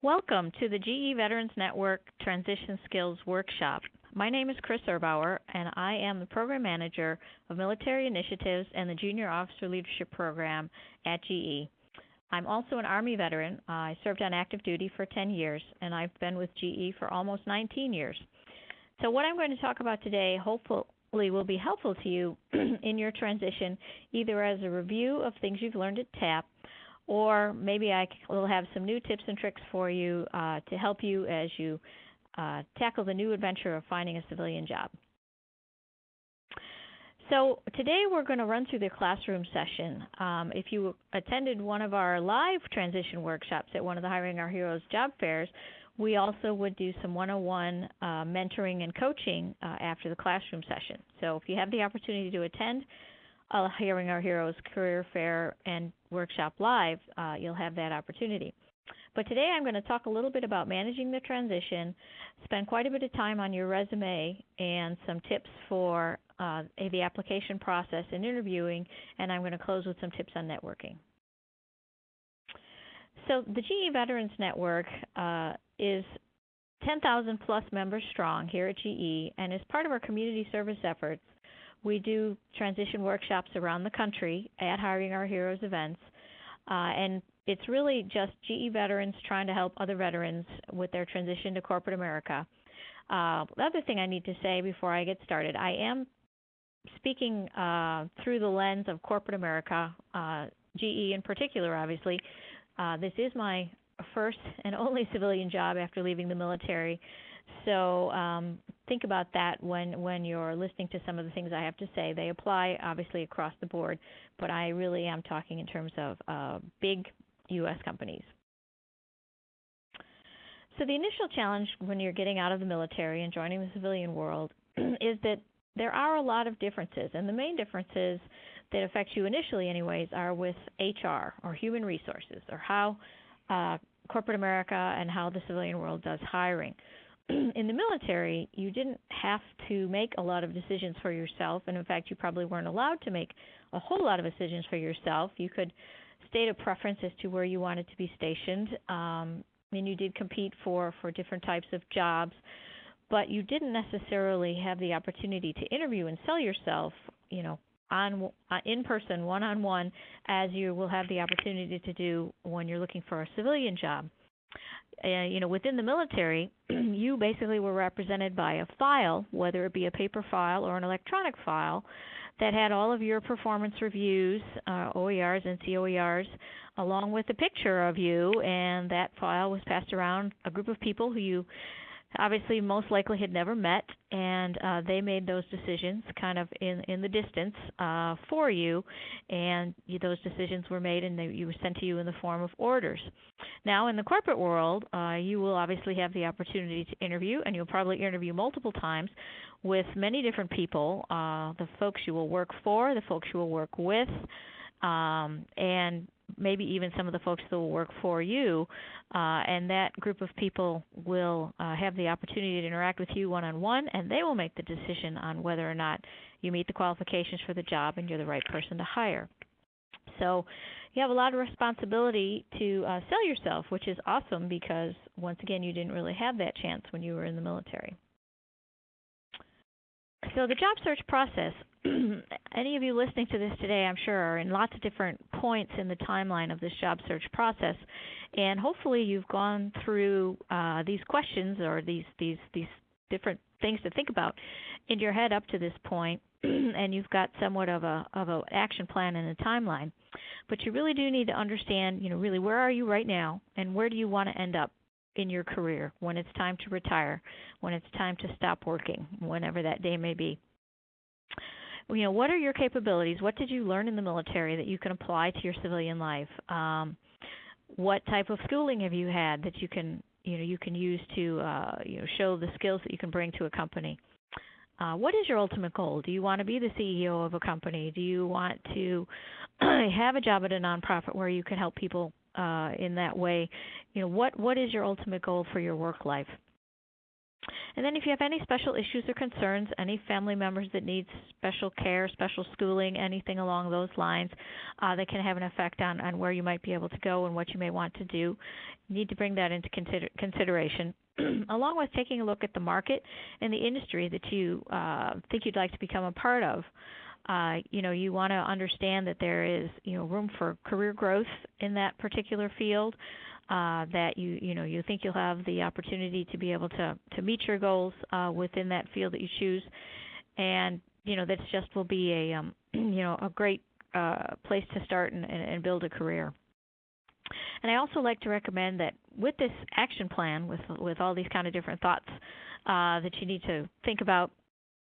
Welcome to the GE Veterans Network Transition Skills Workshop. My name is Kris Urbauer, and I am the Program Manager of Military Initiatives and the Junior Officer Leadership Program at GE. I'm also an Army veteran. I served on active duty for 10 years, and I've been with GE for almost 19 years. So what I'm going to talk about today hopefully will be helpful to you in your transition, either as a review of things you've learned at TAP, or maybe I will have some new tips and tricks for you to help you as you tackle the new adventure of finding a civilian job. So today we're going to run through the classroom session. If you attended one of our live transition workshops at one of the Hiring Our Heroes job fairs, we also would do some one-on-one mentoring and coaching after the classroom session. So if you have the opportunity to attend Hiring Our Heroes Career Fair and Workshop Live, you'll have that opportunity. But today I'm going to talk a little bit about managing the transition, spend quite a bit of time on your resume, and some tips for the application process and interviewing, and I'm going to close with some tips on networking. So the GE Veterans Network is 10,000 plus members strong here at GE, and as part of our community service efforts, we do transition workshops around the country at Hiring Our Heroes events, and it's really just GE veterans trying to help other veterans with their transition to corporate America. The other thing I need to say before I get started, I am speaking through the lens of corporate America, GE in particular, obviously. This is my first and only civilian job after leaving the military. So think about that when you're listening to some of the things I have to say. They apply, obviously, across the board, but I really am talking in terms of big U.S. companies. So the initial challenge when you're getting out of the military and joining the civilian world is that there are a lot of differences, and the main differences that affect you initially anyways are with HR, or human resources, or how corporate America and how the civilian world does hiring. In the military, you didn't have to make a lot of decisions for yourself, and in fact, you probably weren't allowed to make a whole lot of decisions for yourself. You could state a preference as to where you wanted to be stationed, and you did compete for different types of jobs, but you didn't necessarily have the opportunity to interview and sell yourself, in person, one-on-one, as you will have the opportunity to do when you're looking for a civilian job. Within the military, you basically were represented by a file, whether it be a paper file or an electronic file, that had all of your performance reviews, OERs and COERs, along with a picture of you, and that file was passed around a group of people who you obviously most likely had never met, and they made those decisions kind of in the distance for you, and those decisions were made and you were sent to you in the form of orders. Now, in the corporate world, you will obviously have the opportunity to interview, and you'll probably interview multiple times with many different people, the folks you will work for, the folks you will work with, and maybe even some of the folks that will work for you, and that group of people will have the opportunity to interact with you one-on-one, and they will make the decision on whether or not you meet the qualifications for the job and you're the right person to hire. So you have a lot of responsibility to sell yourself, which is awesome because, once again, you didn't really have that chance when you were in the military. So the job search process, any of you listening to this today, I'm sure, are in lots of different points in the timeline of this job search process, and hopefully you've gone through these questions or these different things to think about in your head up to this point, and you've got somewhat of an action plan and a timeline. But you really do need to understand, really where are you right now, and where do you want to end up in your career when it's time to retire, when it's time to stop working, whenever that day may be. What are your capabilities? What did you learn in the military that you can apply to your civilian life? What type of schooling have you had that you can use to show the skills that you can bring to a company? What is your ultimate goal? Do you want to be the CEO of a company? Do you want to have a job at a nonprofit where you can help people in that way? What is your ultimate goal for your work life? And then if you have any special issues or concerns, any family members that need special care, special schooling, anything along those lines that can have an effect on where you might be able to go and what you may want to do, you need to bring that into consideration, along with taking a look at the market and the industry that you think you'd like to become a part of. You want to understand that there is, room for career growth in that particular field, that you think you'll have the opportunity to be able to meet your goals within that field that you choose, and that just will be a great place to start and build a career. And I also like to recommend that with this action plan, with all these kind of different thoughts that you need to think about,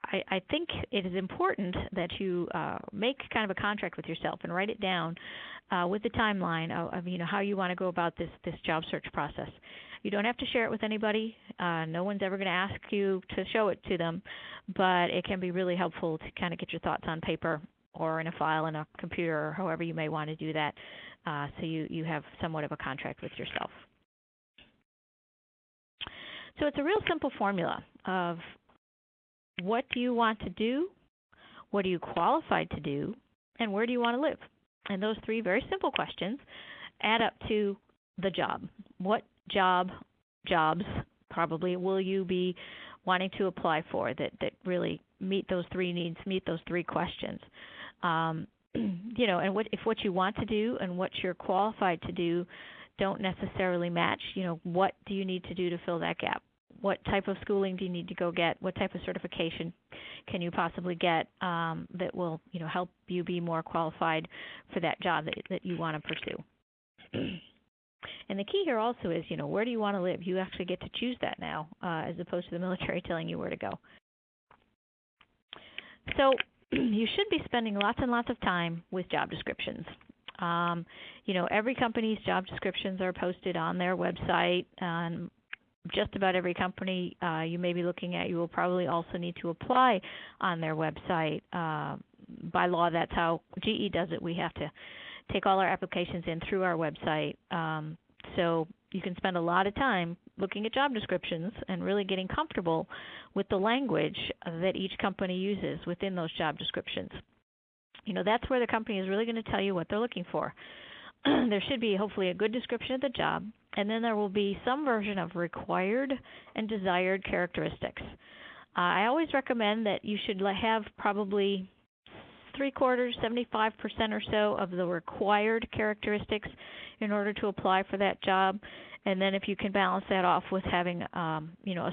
I think it is important that you make kind of a contract with yourself and write it down with the timeline of how you want to go about this job search process. You don't have to share it with anybody. No one's ever going to ask you to show it to them, but it can be really helpful to kind of get your thoughts on paper or in a file in a computer, or however you may want to do that, so you have somewhat of a contract with yourself. So it's a real simple formula of what do you want to do, what are you qualified to do, and where do you want to live? And those three very simple questions add up to the job. What jobs probably will you be wanting to apply for that really meet those three needs, meet those three questions? And if what you want to do and what you're qualified to do don't necessarily match, what do you need to do to fill that gap? What type of schooling do you need to go get? What type of certification can you possibly get that will, help you be more qualified for that job that you want to pursue? And the key here also is, where do you want to live? You actually get to choose that now, as opposed to the military telling you where to go. So you should be spending lots and lots of time with job descriptions. Every company's job descriptions are posted on their website. Just about every company you may be looking at, you will probably also need to apply on their website. By law, that's how GE does it. We have to take all our applications in through our website. So you can spend a lot of time looking at job descriptions and really getting comfortable with the language that each company uses within those job descriptions. That's where the company is really going to tell you what they're looking for. There should be hopefully a good description of the job, and then there will be some version of required and desired characteristics. I always recommend that you should have probably 3/4, 75% or so of the required characteristics in order to apply for that job. And then if you can balance that off with having a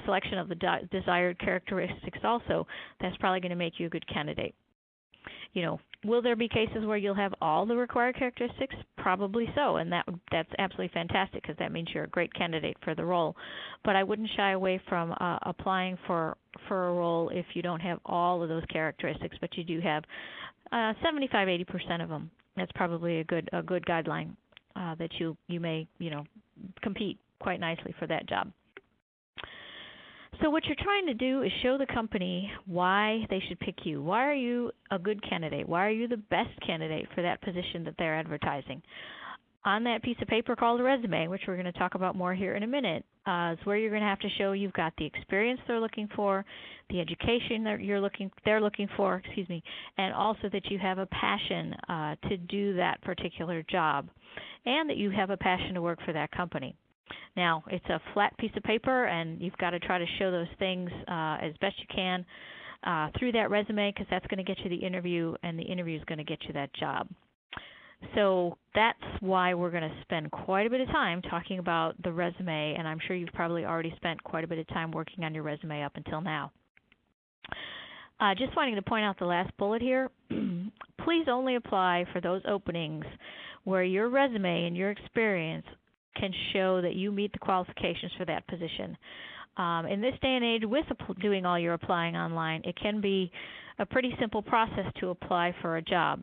selection of the desired characteristics also, that's probably going to make you a good candidate. Will there be cases where you'll have all the required characteristics? Probably so, and that's absolutely fantastic, because that means you're a great candidate for the role. But I wouldn't shy away from applying for a role if you don't have all of those characteristics, but you do have 75-80% of them. That's probably a good guideline that you may compete quite nicely for that job. So what you're trying to do is show the company why they should pick you. Why are you a good candidate? Why are you the best candidate for that position that they're advertising? On that piece of paper called a resume, which we're going to talk about more here in a minute, is where you're going to have to show you've got the experience they're looking for, the education that they're looking for, and also that you have a passion to do that particular job, and that you have a passion to work for that company. Now, it's a flat piece of paper, and you've got to try to show those things as best you can through that resume, because that's going to get you the interview, and the interview is going to get you that job. So that's why we're going to spend quite a bit of time talking about the resume, and I'm sure you've probably already spent quite a bit of time working on your resume up until now. Just wanting to point out the last bullet here, please only apply for those openings where your resume and your experience can show that you meet the qualifications for that position. In this day and age, with doing all your applying online, it can be a pretty simple process to apply for a job.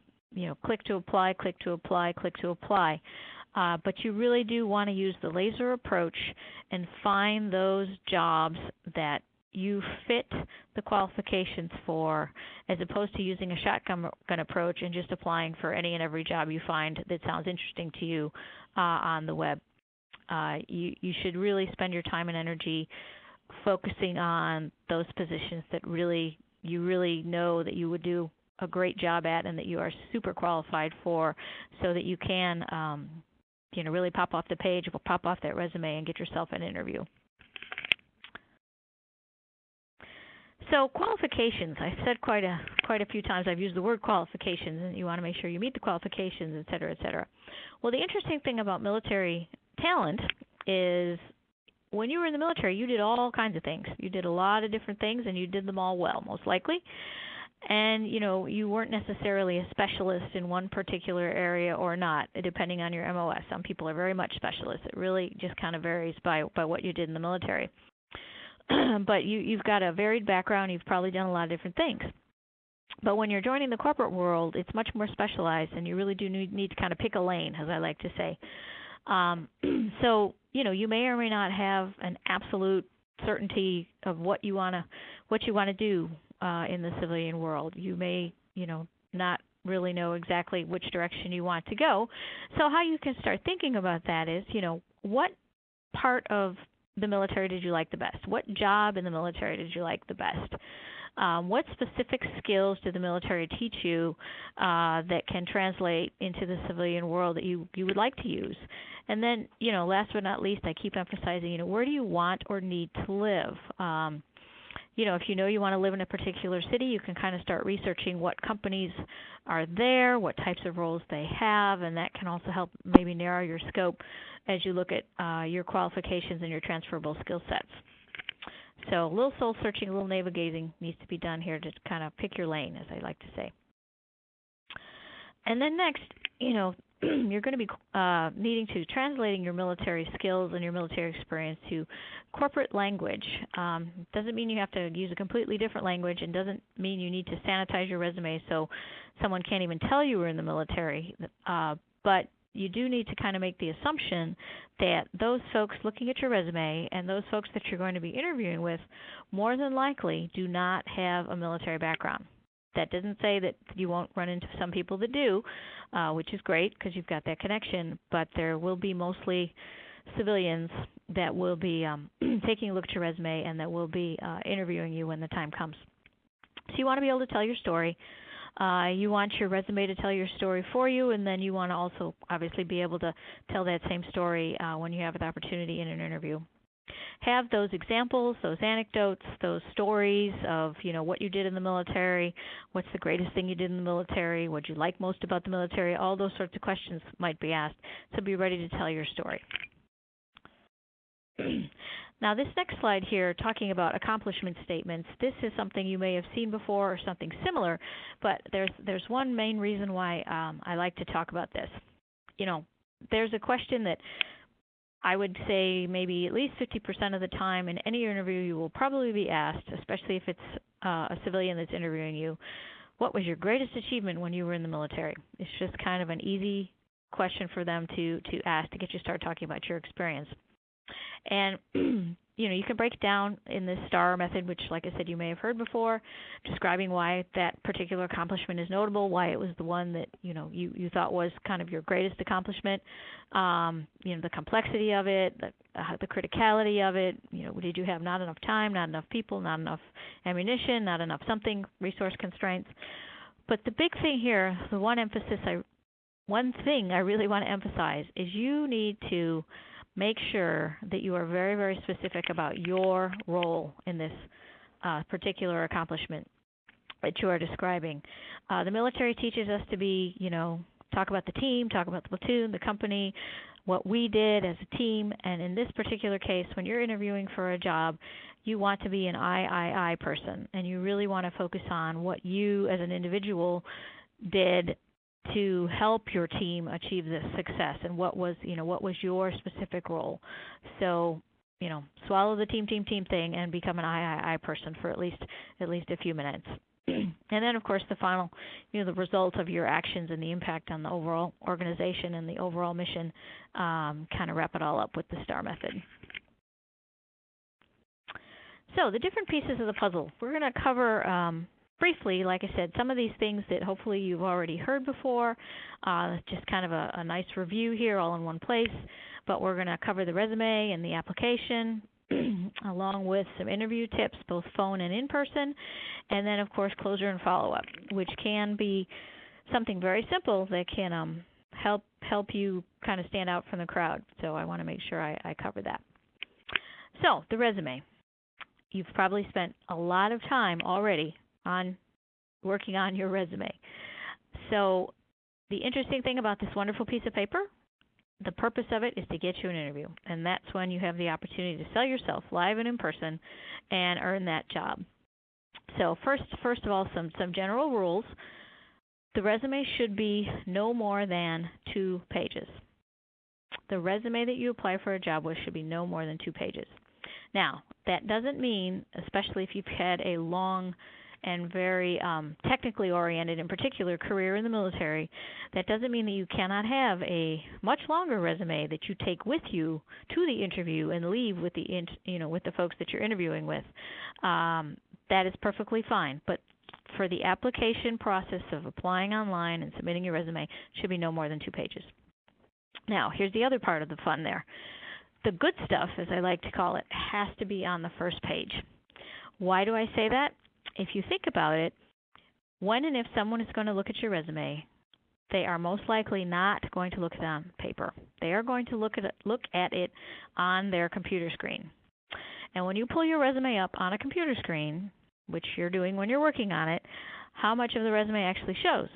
Click to apply, click to apply, click to apply. But you really do want to use the laser approach and find those jobs that you fit the qualifications for, as opposed to using a shotgun approach and just applying for any and every job you find that sounds interesting to you on the web. You should really spend your time and energy focusing on those positions that you really know that you would do a great job at and that you are super qualified for, so that you can really pop off the page, pop off that resume, and get yourself an interview. So qualifications, I've said quite a few times, I've used the word qualifications, and you want to make sure you meet the qualifications, et cetera, et cetera. Well, the interesting thing about military talent is when you were in the military, you did all kinds of things. You did a lot of different things, and you did them all well, most likely. And, you weren't necessarily a specialist in one particular area or not, depending on your MOS. Some people are very much specialists. It really just kind of varies by what you did in the military. But you've got a varied background. You've probably done a lot of different things. But when you're joining the corporate world, it's much more specialized, and you really do need to kind of pick a lane, as I like to say. So, you may or may not have an absolute certainty of what you want to do in the civilian world. You may, not really know exactly which direction you want to go. So how you can start thinking about that is, what part of the military did you like the best? What job in the military did you like the best? What specific skills did the military teach you that can translate into the civilian world that you would like to use? And then, last but not least, I keep emphasizing, where do you want or need to live? If you want to live in a particular city, you can kind of start researching what companies are there, what types of roles they have, and that can also help maybe narrow your scope as you look at your qualifications and your transferable skill sets. So a little soul searching, a little navel gazing needs to be done here to kind of pick your lane, as I like to say. And then next, you're going to be needing to translating your military skills and your military experience to corporate language. Doesn't mean you have to use a completely different language, and doesn't mean you need to sanitize your resume so someone can't even tell you were in the military. But you do need to kind of make the assumption that those folks looking at your resume and those folks that you're going to be interviewing with more than likely do not have a military background. That doesn't say that you won't run into some people that do, which is great because you've got that connection, but there will be mostly civilians that will be taking a look at your resume and that will be interviewing you when the time comes. So you want to be able to tell your story. You want your resume to tell your story for you, and then you want to also obviously be able to tell that same story when you have the opportunity in an interview. Have those examples, those anecdotes, those stories of, what you did in the military, what's the greatest thing you did in the military, what you like most about the military, all those sorts of questions might be asked. So be ready to tell your story. Now, this next slide here, talking about accomplishment statements, this is something you may have seen before or something similar, but there's one main reason why I like to talk about this. There's a question that I would say maybe at least 50% of the time in any interview you will probably be asked, especially if it's a civilian that's interviewing you, what was your greatest achievement when you were in the military? It's just kind of an easy question for them to ask to get you started talking about your experience. And, you can break it down in this STAR method, which, like I said, you may have heard before, describing why that particular accomplishment is notable, why it was the one that, you thought was kind of your greatest accomplishment, the complexity of it, the criticality of it, did you have not enough time, not enough people, not enough ammunition, not enough something, resource constraints. But the big thing here, the one thing I really want to emphasize is you need to make sure that you are very, very specific about your role in this particular accomplishment that you are describing. The military teaches us to be, talk about the team, talk about the platoon, the company, what we did as a team. And in this particular case, when you're interviewing for a job, you want to be an I person, and you really want to focus on what you as an individual did to help your team achieve this success, and what was your specific role. So, swallow the team thing and become an I person for at least a few minutes. And then, of course, the final, the result of your actions and the impact on the overall organization and the overall mission, kind of wrap it all up with the STAR method. So the different pieces of the puzzle. We're going to cover briefly, like I said, some of these things that hopefully you've already heard before, just kind of a nice review here all in one place, but we're going to cover the resume and the application, along with some interview tips, both phone and in person, and then, of course, closure and follow-up, which can be something very simple that can help you kind of stand out from the crowd. So I want to make sure I cover that. So the resume. You've probably spent a lot of time already on working on your resume. So the interesting thing about this wonderful piece of paper, the purpose of it is to get you an interview. And that's when you have the opportunity to sell yourself live and in person and earn that job. So first of all, some general rules. The resume should be no more than 2 pages. The resume that you apply for a job with should be no more than 2 pages. Now, that doesn't mean, especially if you've had a long and very technically oriented, in particular, career in the military, that doesn't mean that you cannot have a much longer resume that you take with you to the interview and leave with the folks that you're interviewing with. That is perfectly fine. But for the application process of applying online and submitting your resume, it should be no more than 2 pages. Now, here's the other part of the fun there. The good stuff, as I like to call it, has to be on the first page. Why do I say that? If you think about it, when and if someone is going to look at your resume, they are most likely not going to look at it on paper. They are going to look at it on their computer screen. And when you pull your resume up on a computer screen, which you're doing when you're working on it, how much of the resume actually shows?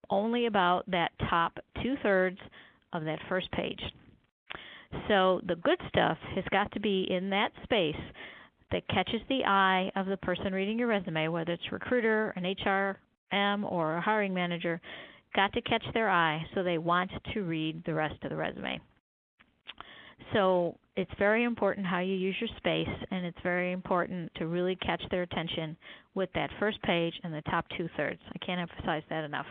Only about that top 2/3 of that first page. So the good stuff has got to be in that space that catches the eye of the person reading your resume, whether it's a recruiter, an HRM, or a hiring manager, got to catch their eye so they want to read the rest of the resume. So it's very important how you use your space, and it's very important to really catch their attention with that first page and the top 2/3. I can't emphasize that enough.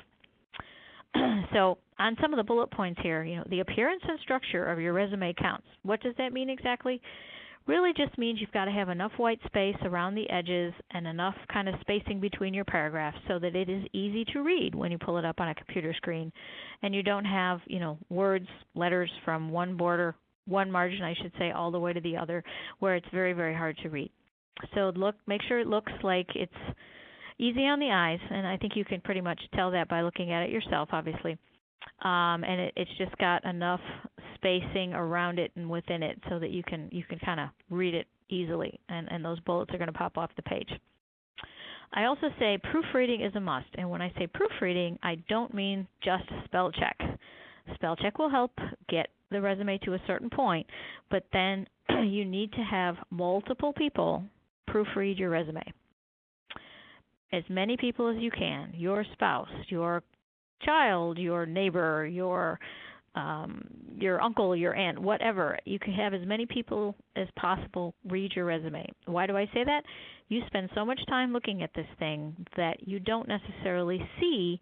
So on some of the bullet points here, the appearance and structure of your resume counts. What does that mean exactly? Really just means you've got to have enough white space around the edges and enough kind of spacing between your paragraphs so that it is easy to read when you pull it up on a computer screen, and you don't have, words, letters from one margin, I should say, all the way to the other, where it's very, very hard to read. So make sure it looks like it's easy on the eyes, and I think you can pretty much tell that by looking at it yourself, obviously. And it's just got enough spacing around it and within it so that you can kind of read it easily, and those bullets are going to pop off the page. I also say proofreading is a must, and when I say proofreading, I don't mean just spell check. Spell check will help get the resume to a certain point, but then you need to have multiple people proofread your resume. As many people as you can, your spouse, your child, your neighbor, your uncle, your aunt, whatever. You can have as many people as possible read your resume. Why do I say that? You spend so much time looking at this thing that you don't necessarily see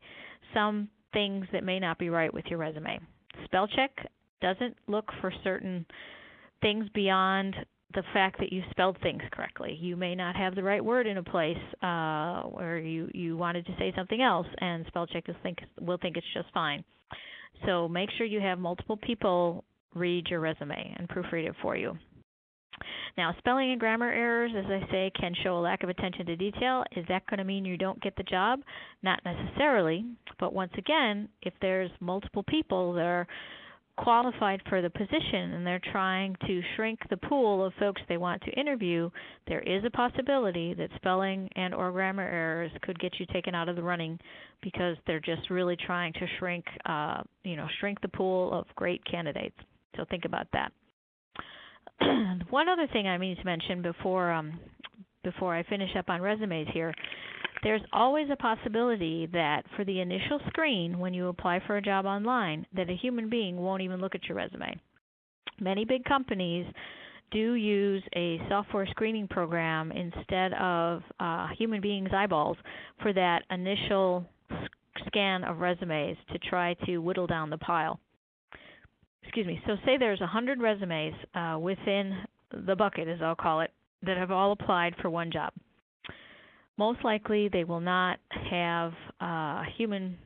some things that may not be right with your resume. Spell check doesn't look for certain things beyond the fact that you spelled things correctly. You may not have the right word in a place where you wanted to say something else, and spell check will think it's just fine. So make sure you have multiple people read your resume and proofread it for you. Now, spelling and grammar errors, as I say, can show a lack of attention to detail. Is that going to mean you don't get the job? Not necessarily. But once again, if there's multiple people that are qualified for the position and they're trying to shrink the pool of folks they want to interview, there is a possibility that spelling and or grammar errors could get you taken out of the running because they're just really trying to shrink the pool of great candidates. So think about that. One other thing I need to mention before I finish up on resumes here, there's always a possibility that for the initial screen when you apply for a job online that a human being won't even look at your resume. Many big companies do use a software screening program instead of human beings' eyeballs for that initial scan of resumes to try to whittle down the pile. So say there's 100 resumes within the bucket, as I'll call it, that have all applied for one job. Most likely they will not have human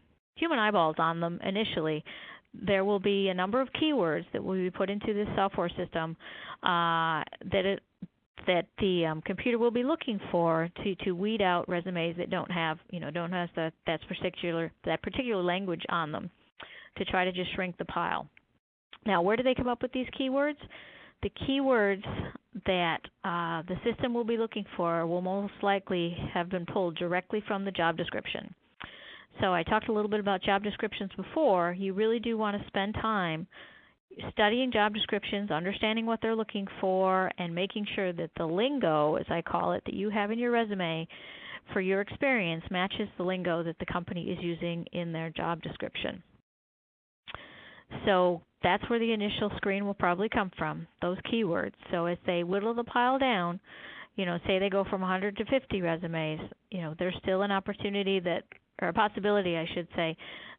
eyeballs on them initially. there will be a number of keywords that will be put into this software system that the computer will be looking for to weed out resumes that don't have that particular language on them, to try to just shrink the pile. Now, where do they come up with these keywords? The keywords that the system will be looking for will most likely have been pulled directly from the job description. So I talked a little bit about job descriptions before. You really do want to spend time studying job descriptions, understanding what they're looking for, and making sure that the lingo, as I call it, that you have in your resume for your experience matches the lingo that the company is using in their job description. So that's where the initial screen will probably come from, those keywords. So as they whittle the pile down, say they go from 100 to 50 resumes, there's still an opportunity or a possibility, I should say,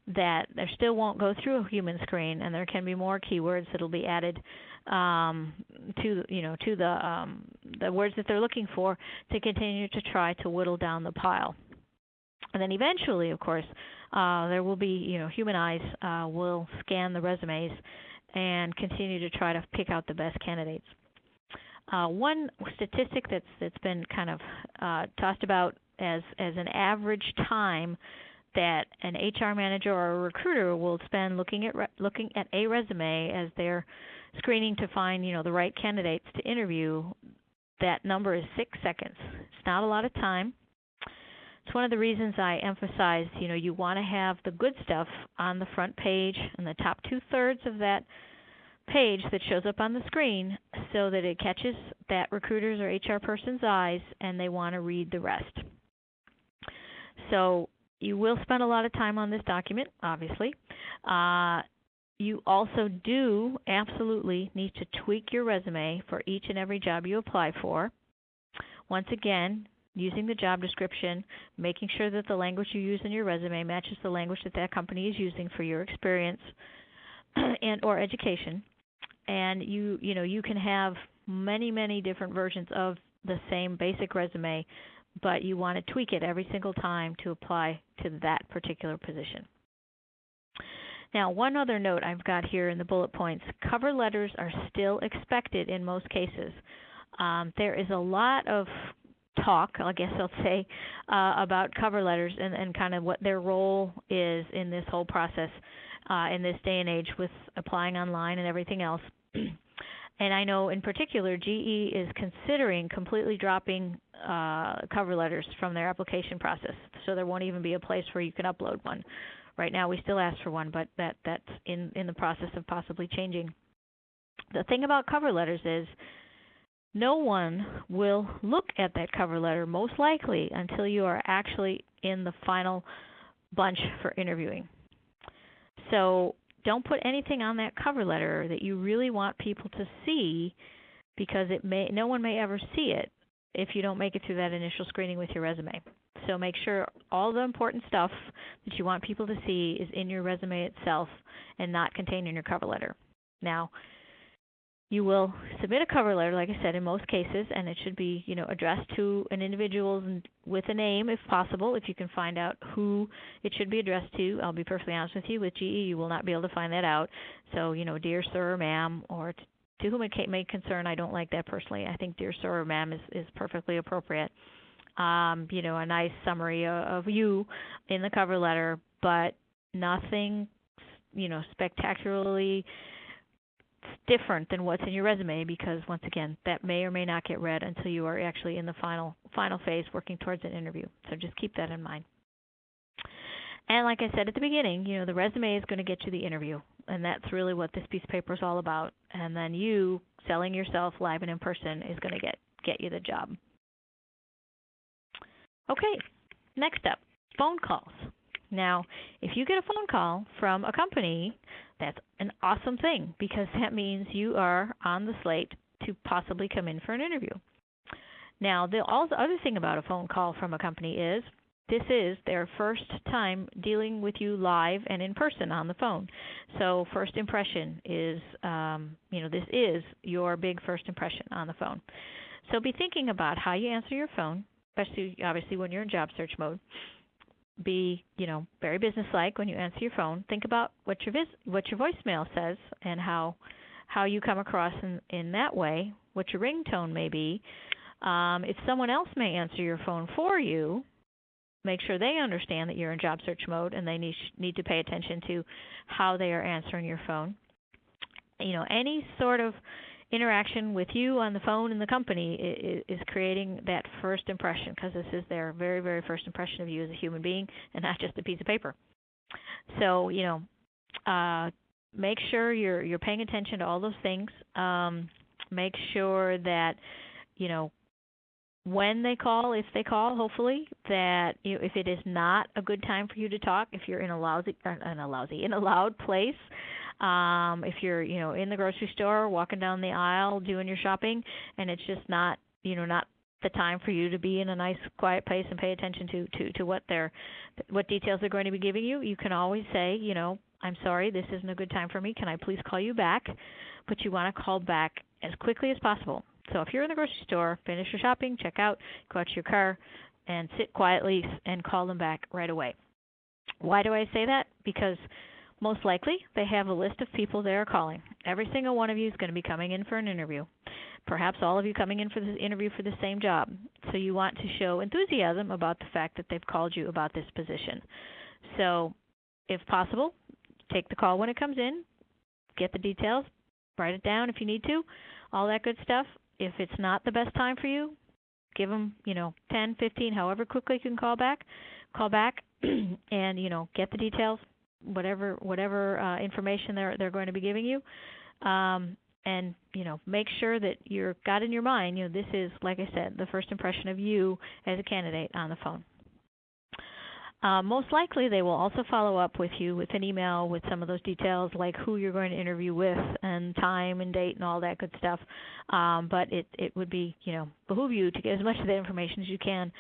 that there still won't go through a human screen, and there can be more keywords that will be added to the words that they're looking for to continue to try to whittle down the pile. And then eventually, of course, there will be, human eyes will scan the resumes and continue to try to pick out the best candidates. One statistic that's been kind of tossed about as an average time that an HR manager or a recruiter will spend looking at a resume as they're screening to find the right candidates to interview, that number is 6 seconds. It's not a lot of time. It's one of the reasons I emphasize, you want to have the good stuff on the front page and the top 2/3 of that page that shows up on the screen, so that it catches that recruiter's or HR person's eyes and they want to read the rest. So you will spend a lot of time on this document, obviously. You also do absolutely need to tweak your resume for each and every job you apply for. Once again, using the job description, making sure that the language you use in your resume matches the language that company is using for your experience and or education. And you can have many different versions of the same basic resume, but you want to tweak it every single time to apply to that particular position. Now, one other note I've got here in the bullet points: cover letters are still expected in most cases. There is a lot of talk, I guess I'll say, about cover letters and kind of what their role is in this whole process in this day and age with applying online and everything else. And I know in particular GE is considering completely dropping cover letters from their application process, so there won't even be a place where you can upload one. Right now we still ask for one, but that's in the process of possibly changing. The thing about cover letters is no one will look at that cover letter most likely until you are actually in the final bunch for interviewing. So don't put anything on that cover letter that you really want people to see, because no one may ever see it if you don't make it through that initial screening with your resume. So make sure all the important stuff that you want people to see is in your resume itself and not contained in your cover letter. Now, you will submit a cover letter, like I said, in most cases, and it should be, addressed to an individual with a name, if possible. If you can find out who it should be addressed to, I'll be perfectly honest with you. With GE, you will not be able to find that out. So, dear sir or ma'am, or to whom it may concern. I don't like that personally. I think dear sir or ma'am is perfectly appropriate. A nice summary of you in the cover letter, but nothing, spectacularly different than what's in your resume, because once again, that may or may not get read until you are actually in the final phase working towards an interview. So just keep that in mind. And like I said at the beginning, the resume is going to get you the interview, and that's really what this piece of paper is all about. And then you selling yourself live and in person is going to get you the job. Okay, next up, phone calls. Now, if you get a phone call from a company, that's an awesome thing, because that means you are on the slate to possibly come in for an interview. Now, the other thing about a phone call from a company is this is their first time dealing with you live and in person on the phone. So first impression is, this is your big first impression on the phone. So be thinking about how you answer your phone, especially obviously when you're in job search mode. be, very businesslike when you answer your phone. Think about what your voicemail says and how you come across in that way, what your ringtone may be. If someone else may answer your phone for you, make sure they understand that you're in job search mode and they need to pay attention to how they are answering your phone. Any sort of interaction with you on the phone in the company is creating that first impression, because this is their very, very first impression of you as a human being and not just a piece of paper. So, make sure you're paying attention to all those things. Make sure that, when they call, if they call, hopefully, that if it is not a good time for you to talk, if you're in a loud place, if you're, in the grocery store, walking down the aisle, doing your shopping, and it's just not the time for you to be in a nice, quiet place and pay attention to what details they're going to be giving you, you can always say, I'm sorry, this isn't a good time for me. Can I please call you back? But you want to call back as quickly as possible. So if you're in the grocery store, finish your shopping, check out, go out to your car, and sit quietly and call them back right away. Why do I say that? Because most likely they have a list of people they are calling. Every single one of you is going to be coming in for an interview. Perhaps all of you coming in for this interview for the same job. So you want to show enthusiasm about the fact that they've called you about this position. So if possible, take the call when it comes in, get the details, write it down if you need to, all that good stuff. If it's not the best time for you, give them, 10, 15, however quickly you can call back, and, get the details, whatever information they're going to be giving you, and, make sure that you're got in your mind, this is, like I said, the first impression of you as a candidate on the phone. Most likely they will also follow up with you with an email with some of those details, like who you're going to interview with and time and date and all that good stuff. But it would be, behoove you to get as much of that information as you can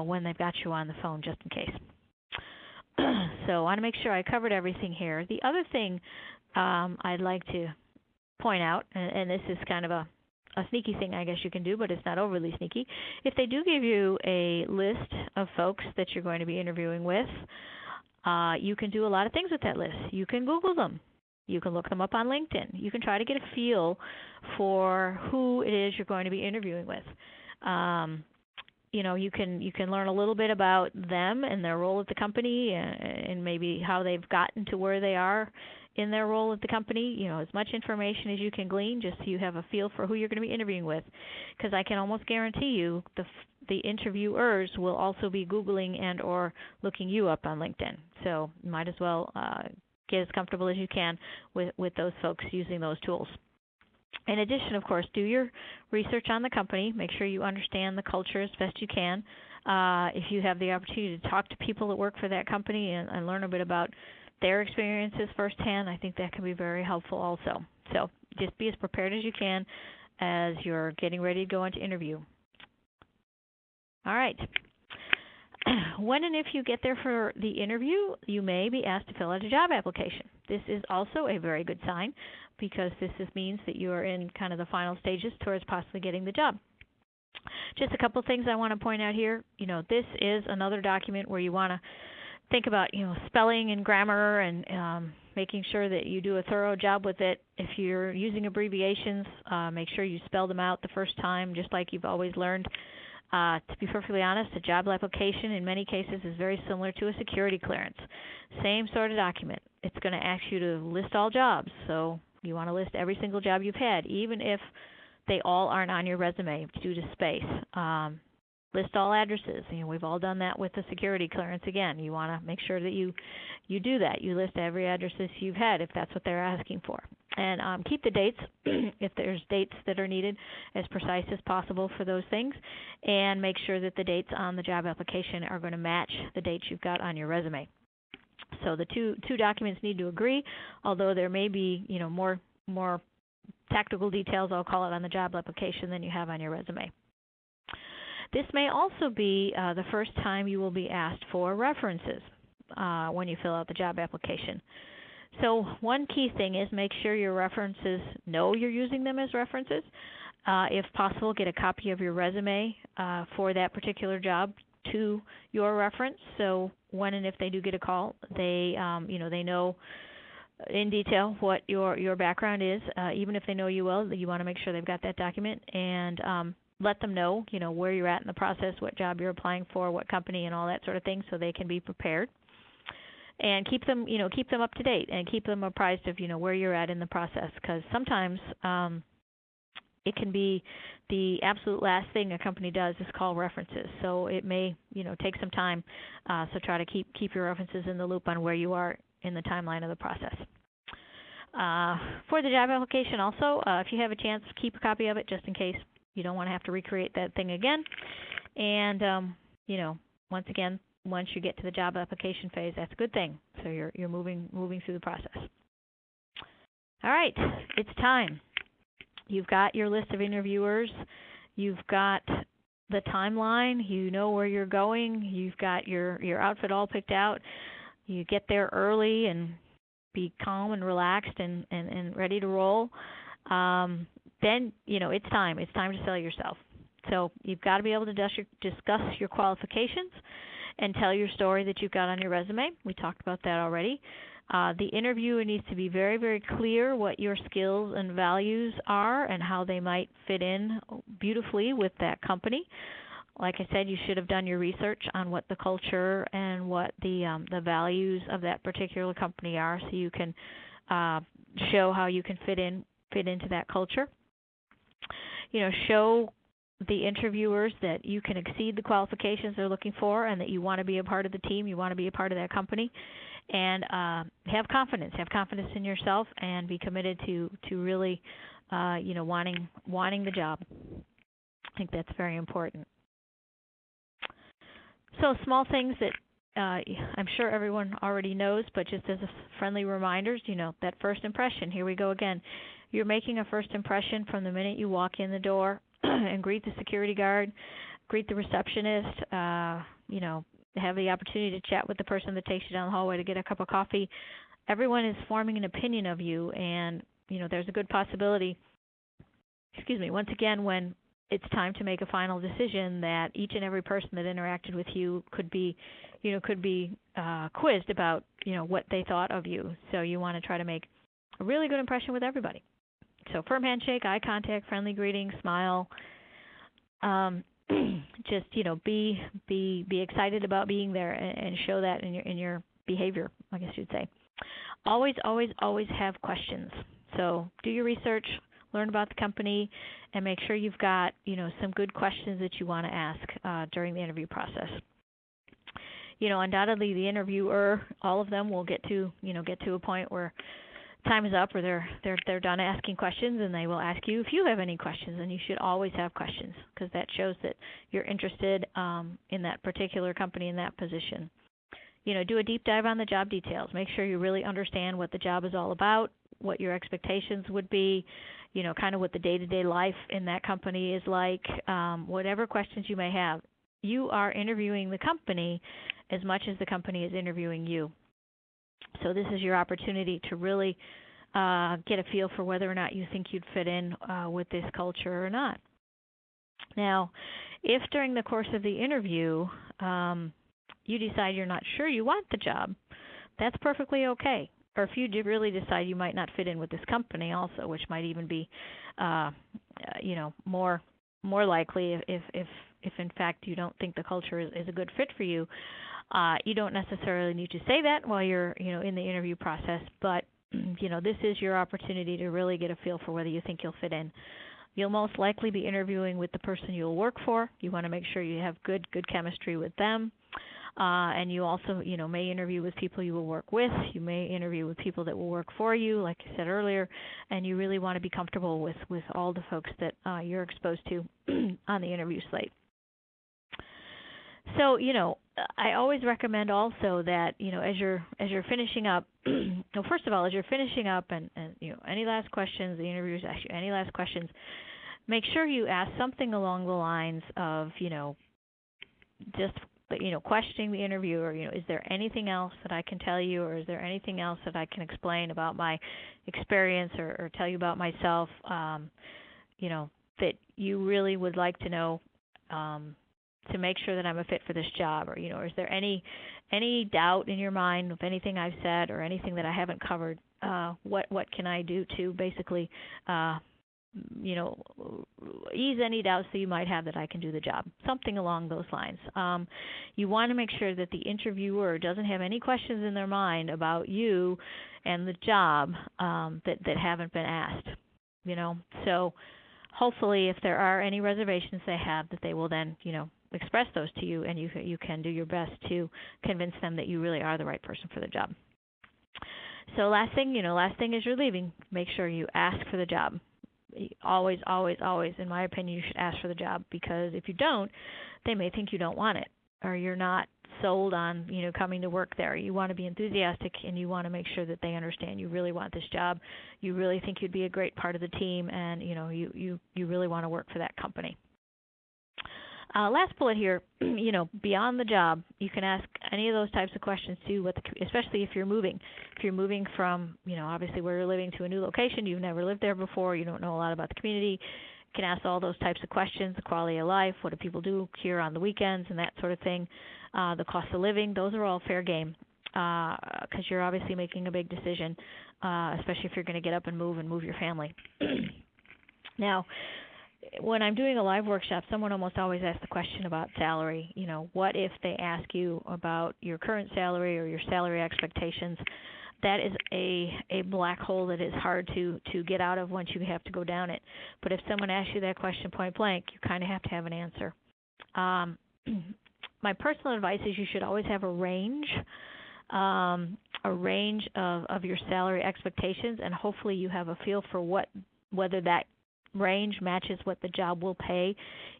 when they've got you on the phone, just in case. So I want to make sure I covered everything here. The other thing I'd like to point out, and this is kind of a sneaky thing I guess you can do, but it's not overly sneaky. If they do give you a list of folks that you're going to be interviewing with, you can do a lot of things with that list. You can Google them. You can look them up on LinkedIn. You can try to get a feel for who it is you're going to be interviewing with. You can learn a little bit about them and their role at the company and maybe how they've gotten to where they are in their role at the company, as much information as you can glean, just so you have a feel for who you're going to be interviewing with. Because I can almost guarantee you the interviewers will also be Googling and or looking you up on LinkedIn. So you might as well get as comfortable as you can with those folks using those tools. In addition, of course, do your research on the company. Make sure you understand the culture as best you can. If you have the opportunity to talk to people that work for that company and learn a bit about their experiences firsthand, I think that can be very helpful also. So just be as prepared as you can as you're getting ready to go into interview. All right. When and if you get there for the interview, you may be asked to fill out a job application. This is also a very good sign because this means that you are in kind of the final stages towards possibly getting the job. Just a couple of things I want to point out here. This is another document where you want to think about, spelling and grammar and making sure that you do a thorough job with it. If you're using abbreviations, make sure you spell them out the first time, just like you've always learned. To be perfectly honest, a job application in many cases is very similar to a security clearance. Same sort of document. It's going to ask you to list all jobs. So you want to list every single job you've had, even if they all aren't on your resume due to space. List all addresses. We've all done that with the security clearance. Again, you want to make sure that you do that. You list every address you've had if that's what they're asking for. And keep the dates, if there's dates that are needed, as precise as possible for those things. And make sure that the dates on the job application are going to match the dates you've got on your resume. So the two documents need to agree, although there may be more tactical details, I'll call it, on the job application than you have on your resume. This may also be the first time you will be asked for references when you fill out the job application. So one key thing is make sure your references know you're using them as references. If possible, get a copy of your resume for that particular job to your reference. So when and if they do get a call, they they know in detail what your background is. Even if they know you well, you want to make sure they've got that document, and let them know, where you're at in the process, what job you're applying for, what company, and all that sort of thing, so they can be prepared. And keep them up to date, and keep them apprised of, where you're at in the process, because sometimes it can be the absolute last thing a company does is call references. So it may, take some time. So try to keep your references in the loop on where you are in the timeline of the process. For the job application also, if you have a chance, keep a copy of it just in case you don't want to have to recreate that thing again. And, once again, once you get to the job application phase, that's a good thing. So you're moving through the process. All right, it's time. You've got your list of interviewers. You've got the timeline. You know where you're going. You've got your outfit all picked out. You get there early and be calm and relaxed and ready to roll. Then, it's time. It's time to sell yourself. So you've got to be able to discuss your qualifications and tell your story that you've got on your resume. We talked about that already. The interviewer needs to be very, very clear what your skills and values are and how they might fit in beautifully with that company. Like I said, you should have done your research on what the culture and what the values of that particular company are, so you can show how you can fit into that culture. Show the interviewers that you can exceed the qualifications they're looking for, and that you want to be a part of the team, you want to be a part of that company, and have confidence in yourself, and be committed to really wanting the job. I think that's very important. So small things that I'm sure everyone already knows, but just as a friendly reminders, that first impression. Here we go again. You're making a first impression from the minute you walk in the door and greet the security guard, greet the receptionist, have the opportunity to chat with the person that takes you down the hallway to get a cup of coffee. Everyone is forming an opinion of you, and, there's a good possibility, once again, when it's time to make a final decision, that each and every person that interacted with you could be quizzed about, what they thought of you. So you want to try to make a really good impression with everybody. So firm handshake, eye contact, friendly greeting, smile. Just be excited about being there, and show that in your behavior, I guess you'd say. Always have questions. So do your research, learn about the company, and make sure you've got some good questions that you want to ask during the interview process. Undoubtedly the interviewer, all of them will get to a point where time is up, or they're done asking questions, and they will ask you if you have any questions. And you should always have questions, because that shows that you're interested in that particular company, in that position. Do a deep dive on the job details. Make sure you really understand what the job is all about, what your expectations would be, kind of what the day-to-day life in that company is like. Whatever questions you may have, you are interviewing the company as much as the company is interviewing you. So this is your opportunity to really get a feel for whether or not you think you'd fit in with this culture or not. Now, if during the course of the interview you decide you're not sure you want the job, that's perfectly okay. Or if you really decide you might not fit in with this company also, which might even be more likely if in fact you don't think the culture is a good fit for you. You don't necessarily need to say that while you're in the interview process, but this is your opportunity to really get a feel for whether you think you'll fit in. You'll most likely be interviewing with the person you'll work for. You want to make sure you have good chemistry with them. And you also, may interview with people you will work with. You may interview with people that will work for you, like I said earlier, and you really want to be comfortable with all the folks that you're exposed to on the interview slate. So, I always recommend also that, as you're finishing up, well, first of all, as you're finishing up and any last questions, the interviewers ask you any last questions, make sure you ask something along the lines of, just questioning the interviewer, is there anything else that I can tell you, or is there anything else that I can explain about my experience or tell you about myself, that you really would like to know, to make sure that I'm a fit for this job? Or, is there any doubt in your mind of anything I've said or anything that I haven't covered? What can I do to basically ease any doubts that you might have that I can do the job, something along those lines. You want to make sure that the interviewer doesn't have any questions in their mind about you and the job that haven't been asked. So hopefully, if there are any reservations they have, that they will then express those to you, and you can do your best to convince them that you really are the right person for the job. So last thing is you're leaving, make sure you ask for the job. Always, always, always, in my opinion, you should ask for the job, because if you don't, they may think you don't want it, or you're not sold on, coming to work there. You want to be enthusiastic, and you want to make sure that they understand you really want this job. You really think you'd be a great part of the team, and, you really want to work for that company. Last bullet here, beyond the job, you can ask any of those types of questions too, especially if you're moving. If you're moving from, obviously where you're living to a new location, you've never lived there before, you don't know a lot about the community, you can ask all those types of questions, the quality of life, what do people do here on the weekends, and that sort of thing, the cost of living. Those are all fair game, because you're obviously making a big decision, especially if you're going to get up and move your family. Now, when I'm doing a live workshop, someone almost always asks the question about salary. What if they ask you about your current salary or your salary expectations? That is a black hole that is hard to get out of once you have to go down it. But if someone asks you that question point blank, you kind of have to have an answer. My personal advice is you should always have a range of your salary expectations, and hopefully you have a feel for whether that range matches what the job will pay,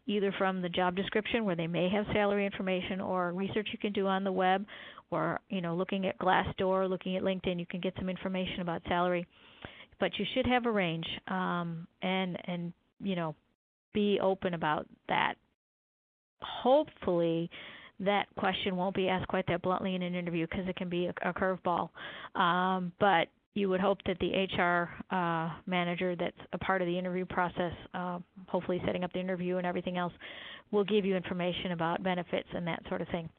either from the job description where they may have salary information, or research you can do on the web, or looking at Glassdoor, looking at LinkedIn, you can get some information about salary. But you should have a range, and be open about that. Hopefully that question won't be asked quite that bluntly in an interview, because it can be a curveball. But you would hope that the HR manager that's a part of the interview process, hopefully setting up the interview and everything else, will give you information about benefits and that sort of thing.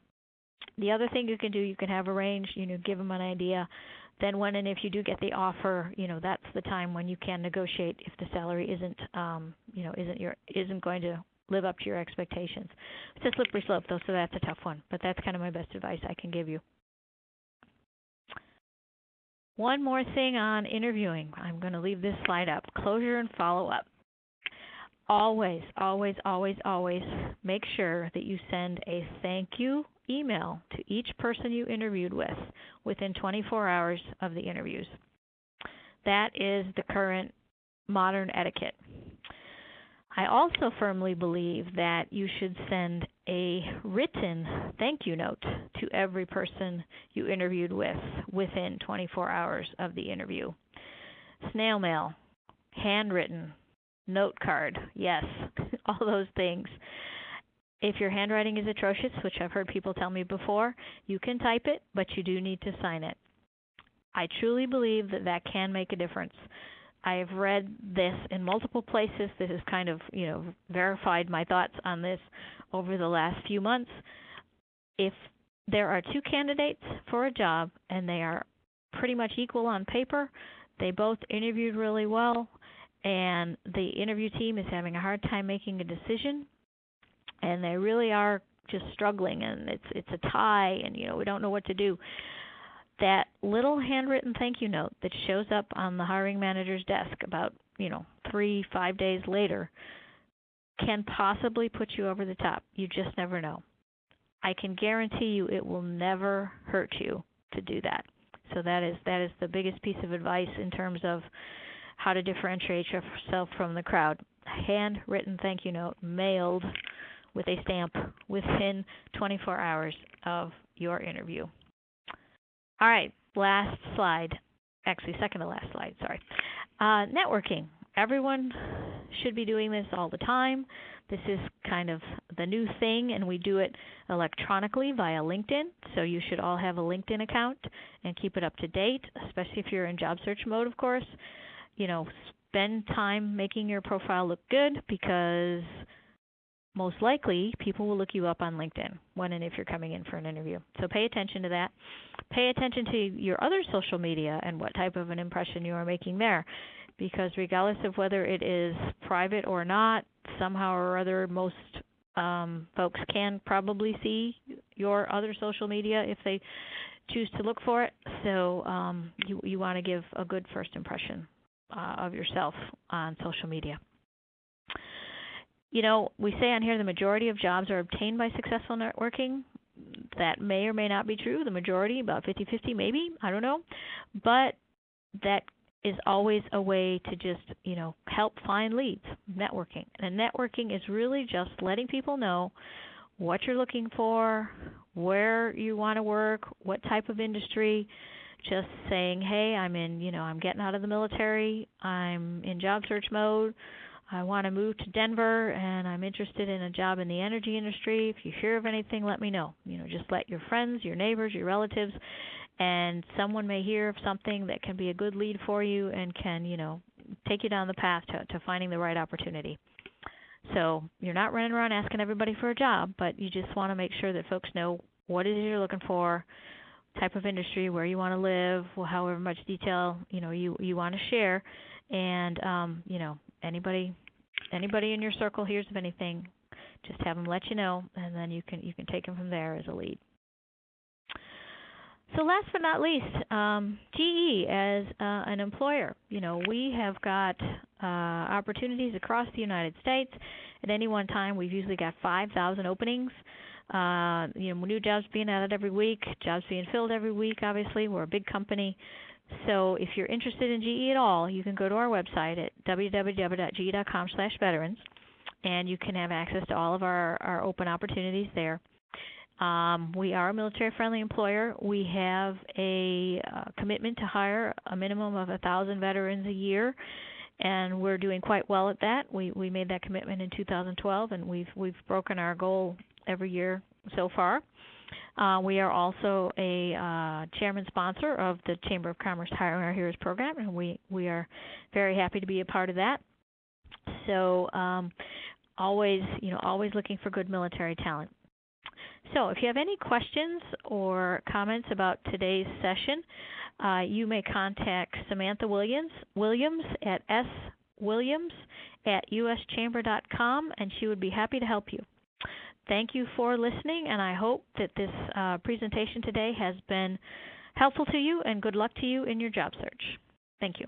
The other thing you can do, you can have a range, give them an idea. Then when and if you do get the offer, that's the time when you can negotiate if the salary isn't going to live up to your expectations. It's a slippery slope, though, so that's a tough one. But that's kind of my best advice I can give you. One more thing on interviewing. I'm going to leave this slide up. Closure and follow-up. Always, always, always, always make sure that you send a thank you email to each person you interviewed with within 24 hours of the interviews. That is the current modern etiquette. I also firmly believe that you should send a written thank you note to every person you interviewed with within 24 hours of the interview. Snail mail, handwritten, note card, yes, all those things. If your handwriting is atrocious, which I've heard people tell me before, you can type it, but you do need to sign it. I truly believe that can make a difference. I have read this in multiple places. This has kind of, verified my thoughts on this over the last few months. If there are two candidates for a job and they are pretty much equal on paper, they both interviewed really well, and the interview team is having a hard time making a decision, and they really are just struggling, and it's a tie, and we don't know what to do. That little handwritten thank you note that shows up on the hiring manager's desk about 3-5 days later can possibly put you over the top. You just never know. I can guarantee you it will never hurt you to do that. So that is the biggest piece of advice in terms of how to differentiate yourself from the crowd. Handwritten thank you note mailed with a stamp within 24 hours of your interview. All right, last slide. Actually, second to last slide, sorry. Networking. Everyone should be doing this all the time. This is kind of the new thing, and we do it electronically via LinkedIn. So you should all have a LinkedIn account and keep it up to date, especially if you're in job search mode, of course. Spend time making your profile look good, because most likely people will look you up on LinkedIn when and if you're coming in for an interview. So pay attention to that. Pay attention to your other social media and what type of an impression you are making there, because regardless of whether it is private or not, somehow or other most folks can probably see your other social media if they choose to look for it. So you want to give a good first impression of yourself on social media. You know, we say on here the majority of jobs are obtained by successful networking. That may or may not be true. The majority, about 50-50 maybe, I don't know. But that is always a way to just, help find leads, networking. And networking is really just letting people know what you're looking for, where you want to work, what type of industry. Just saying, hey, I'm getting out of the military, I'm in job search mode, I want to move to Denver, and I'm interested in a job in the energy industry. If you hear of anything, let me know. Just let your friends, your neighbors, your relatives, and someone may hear of something that can be a good lead for you and can, take you down the path to finding the right opportunity. So you're not running around asking everybody for a job, but you just want to make sure that folks know what it is you're looking for, type of industry, where you want to live, however much detail you want to share, and anybody in your circle hears of anything, just have them let you know, and then you can take them from there as a lead. So last but not least, GE as an employer. We have got opportunities across the United States. At any one time, we've usually got 5,000 openings. New jobs being added every week, jobs being filled every week, obviously. We're a big company. So if you're interested in GE at all, you can go to our website at www.ge.com/veterans, and you can have access to all of our open opportunities there. We are a military-friendly employer. We have a commitment to hire a minimum of 1,000 veterans a year, and we're doing quite well at that. We made that commitment in 2012, and we've broken our goal every year so far. We are also a chairman sponsor of the Chamber of Commerce Hiring Our Heroes program, and we are very happy to be a part of that. So always looking for good military talent. So if you have any questions or comments about today's session, you may contact Samantha Williams at swilliams@uschamber.com, and she would be happy to help you. Thank you for listening, and I hope that this presentation today has been helpful to you, and good luck to you in your job search. Thank you.